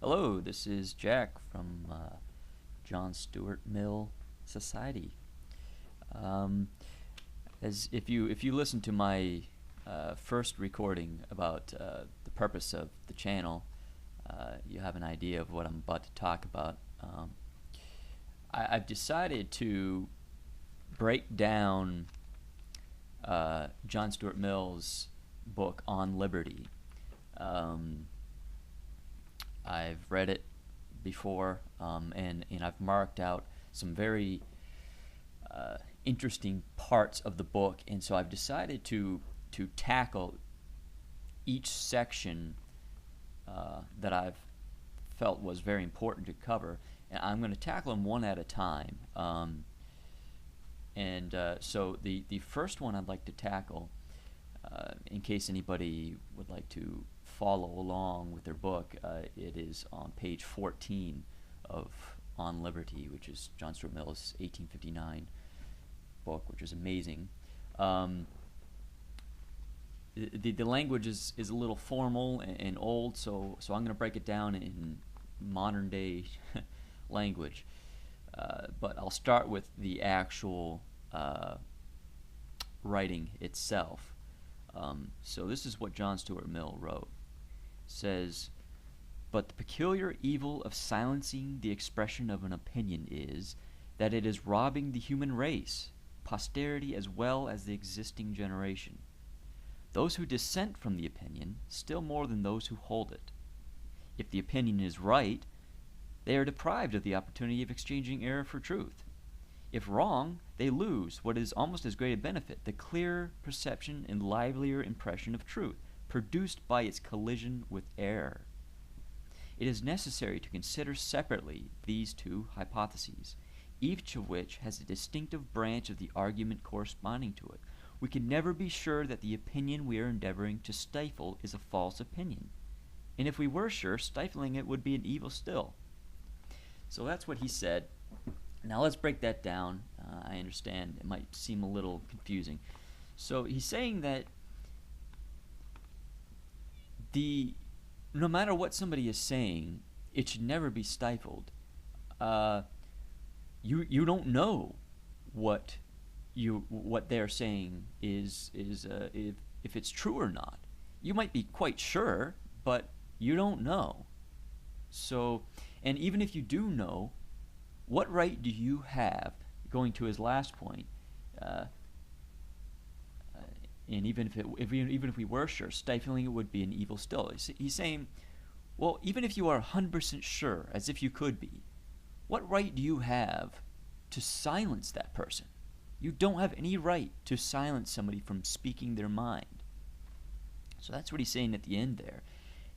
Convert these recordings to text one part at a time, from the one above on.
Hello, this is Jack from John Stuart Mill Society. Um, as if you listen to my first recording about the purpose of the channel, you have an idea of what I'm about to talk about. I've decided to break down John Stuart Mill's book on liberty. Um, I've read it before, and I've marked out some very interesting parts of the book, and so I've decided to tackle each section that I've felt was very important to cover, and I'm going to tackle them one at a time. So the first one I'd like to tackle, in case anybody would like to follow along with their book, it is on page 14 of On Liberty, which is John Stuart Mill's 1859 book, which is amazing. The language is a little formal and old, so I'm going to break it down in modern day language. But I'll start with the actual writing itself. So this is what John Stuart Mill wrote. It says, "But the peculiar evil of silencing the expression of an opinion is that it is robbing the human race, posterity as well as the existing generation. Those who dissent from the opinion still more than those who hold it. If the opinion is right, they are deprived of the opportunity of exchanging error for truth. If wrong, they lose what is almost as great a benefit, the clearer perception and livelier impression of truth, produced by its collision with error. It is necessary to consider separately these two hypotheses, each of which has a distinctive branch of the argument corresponding to it. We can never be sure that the opinion we are endeavoring to stifle is a false opinion. And if we were sure, stifling it would be an evil still." So that's what he said. Now let's break that down. I understand it might seem a little confusing. So he's saying that no matter what somebody is saying, it should never be stifled. You don't know what they're saying is if it's true or not. You might be quite sure, but you don't know. So, and even if you do know, what right do you have, going to his last point, and even if we were sure, stifling it would be an evil still. He's saying, well, even if you are 100% sure, as if you could be, what right do you have to silence that person? You don't have any right to silence somebody from speaking their mind. So that's what he's saying at the end there.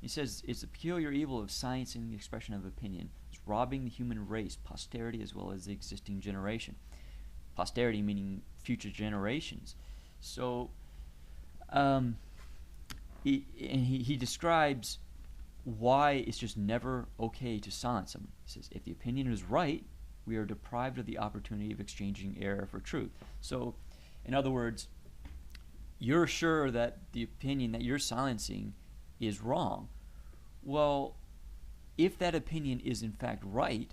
He says, it's a peculiar evil of silencing the expression of opinion. It's robbing the human race, posterity as well as the existing generation. Posterity meaning future generations. So he describes why it's just never okay to silence someone. He says, if the opinion is right, we are deprived of the opportunity of exchanging error for truth. So, in other words, you're sure that the opinion that you're silencing is wrong. Well, if that opinion is in fact right,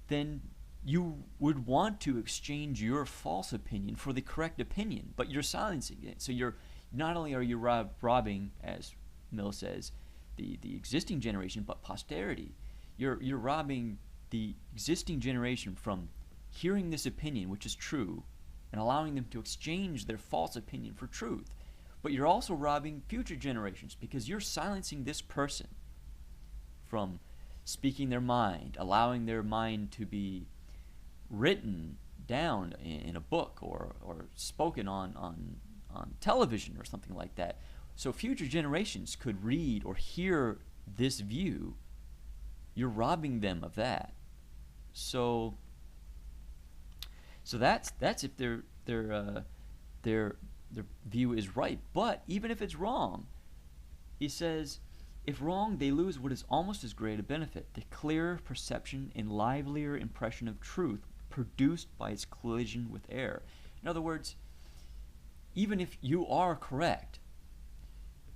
then you would want to exchange your false opinion for the correct opinion, but you're silencing it. So you're not only are you robbing, as Mill says, the existing generation, but posterity. You're robbing the existing generation from hearing this opinion, which is true, and allowing them to exchange their false opinion for truth. But you're also robbing future generations because you're silencing this person from speaking their mind, allowing their mind to be written down in a book or spoken on television or something like that. So future generations could read or hear this view. You're robbing them of that. So that's if their view is right. But even if it's wrong, he says, if wrong, they lose what is almost as great a benefit, the clearer perception and livelier impression of truth produced by its collision with error. In other words, even if you are correct,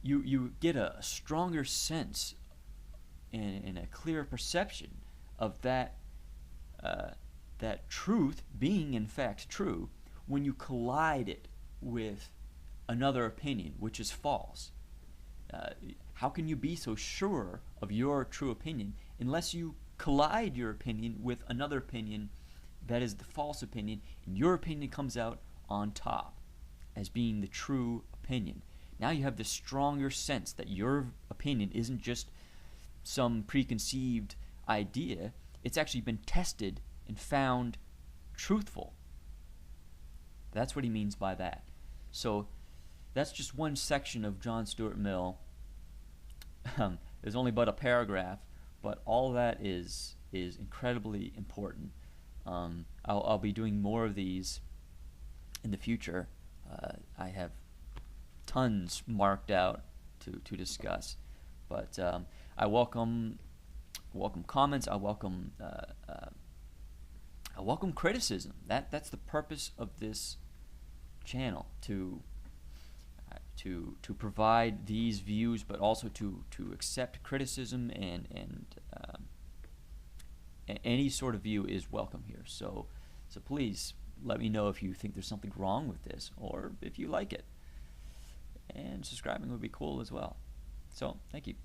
you get a stronger sense and a clear perception of that that truth being in fact true when you collide it with another opinion which is false. How can you be so sure of your true opinion unless you collide your opinion with another opinion that is the false opinion, and your opinion comes out on top as being the true opinion? Now you have this stronger sense that your opinion isn't just some preconceived idea, it's actually been tested and found truthful. That's what he means by that. So that's just one section of John Stuart Mill. There's only but a paragraph, but all that is incredibly important. I'll be doing more of these in the future. I have tons marked out to discuss, but I welcome comments. I welcome criticism. That's the purpose of this channel, to provide these views, but also to accept criticism, and any sort of view is welcome here. So please let me know if you think there's something wrong with this, or if you like it. And subscribing would be cool as well. So thank you.